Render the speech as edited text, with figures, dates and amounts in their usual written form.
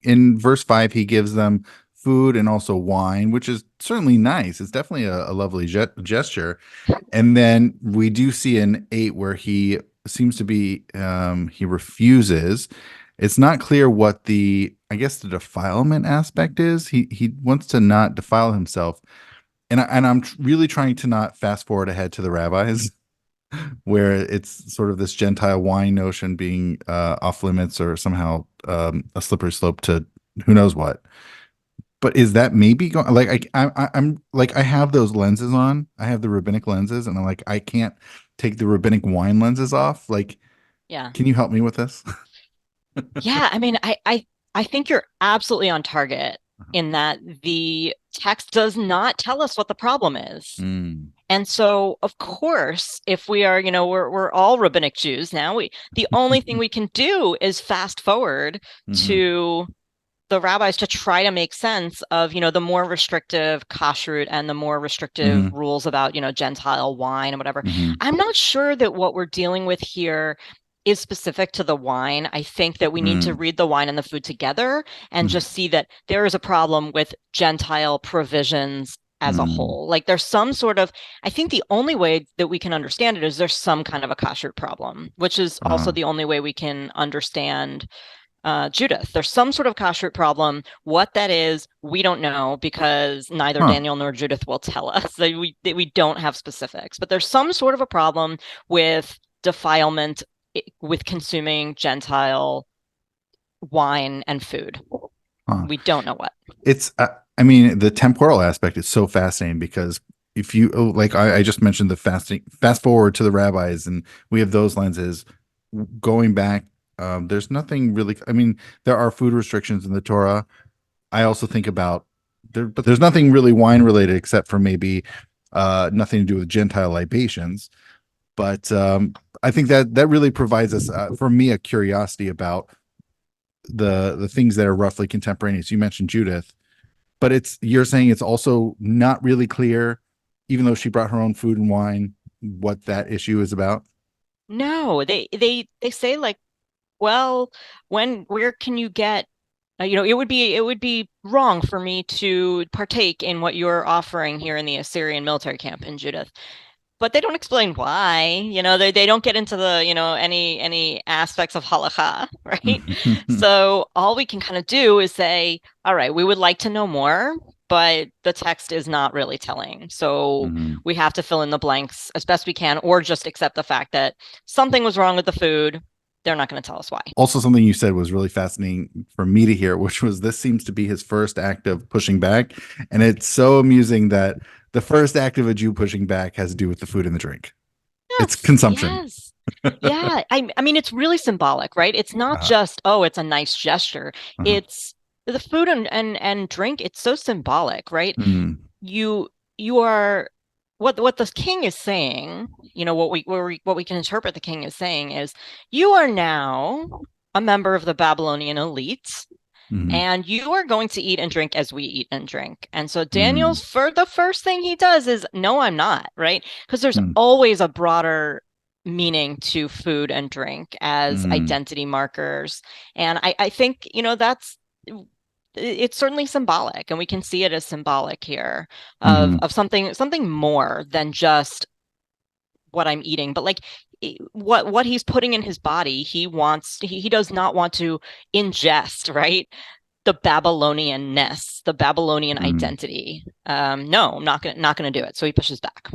in verse 5, he gives them food and also wine, which is certainly nice. It's definitely a lovely gesture. And then we do see in 8 where he seems to be, he refuses. It's not clear what I guess the defilement aspect is. He wants to not defile himself. And I'm really trying to not fast forward ahead to the rabbis, where it's sort of this Gentile wine notion being off limits or somehow a slippery slope to who knows what. But is that maybe going like I'm like I have those lenses on. I have the rabbinic lenses, and I'm like I can't take the rabbinic wine lenses off. Like, Yeah. can you help me with this? Yeah, I mean, I think you're absolutely on target in that the text does not tell us what the problem is. Mm. And so, of course, if we are, we're all rabbinic Jews now, the only thing we can do is fast forward Hmm. to the rabbis to try to make sense of, the more restrictive kashrut and the more restrictive Hmm. rules about, Gentile wine and whatever. Hmm. I'm not sure that what we're dealing with here is specific to the wine. I think that we need to Mm. read the wine and the food together and just see that there is a problem with Gentile provisions as a Mm. whole. Like there's some sort of, I think the only way that we can understand it is there's some kind of a kashrut problem, which is also Uh, the only way we can understand Judith. There's some sort of kashrut problem. What that is, we don't know because neither huh. Daniel nor Judith will tell us. We don't have specifics, but there's some sort of a problem with defilement with consuming Gentile wine and food. Huh. We don't know what. It's I mean the temporal aspect is so fascinating because if you like I just mentioned the fast forward to the rabbis and we have those lenses going back. There's nothing really. I mean, there are food restrictions in the Torah. I also think about there, but there's nothing really wine related except for maybe nothing to do with Gentile libations. But I think that really provides us, for me, a curiosity about the things that are roughly contemporaneous. You mentioned Judith, but you're saying it's also not really clear, even though she brought her own food and wine, what that issue is about. No, they say like, well, where can you get it would be wrong for me to partake in what you're offering here in the Assyrian military camp in Judith. But they don't explain why. They don't get into the, any aspects of halakha, right? Hmm. So all we can kind of do is say, all right, we would like to know more, but the text is not really telling. So Hmm. we have to fill in the blanks as best we can, or just accept the fact that something was wrong with the food. They're not going to tell us why. Also, something you said was really fascinating for me to hear, which was this seems to be his first act of pushing back. And it's so amusing that the first act of a Jew pushing back has to do with the food and the drink. It's Yes, consumption. yes. Yeah, I mean it's really symbolic, right? It's not Uh, just, oh, it's a nice gesture. uh-huh. It's the food and drink, it's so symbolic, right? Mm. You are what the king is saying, what we can interpret the king is saying is you are now a member of the Babylonian elite Mm. and you are going to eat and drink as we eat and drink. And so Mm. Daniel's for the first thing he does is, no, I'm not, right? Because there's Mm. always a broader meaning to food and drink as Mm. identity markers. And I think, it's certainly symbolic, and we can see it as symbolic here Mm. of something more than just what I'm eating, but like what he's putting in his body, he does not want to ingest, right? The Babylonianness, the Babylonian Mm. identity. No, I'm not gonna do it. So he pushes back.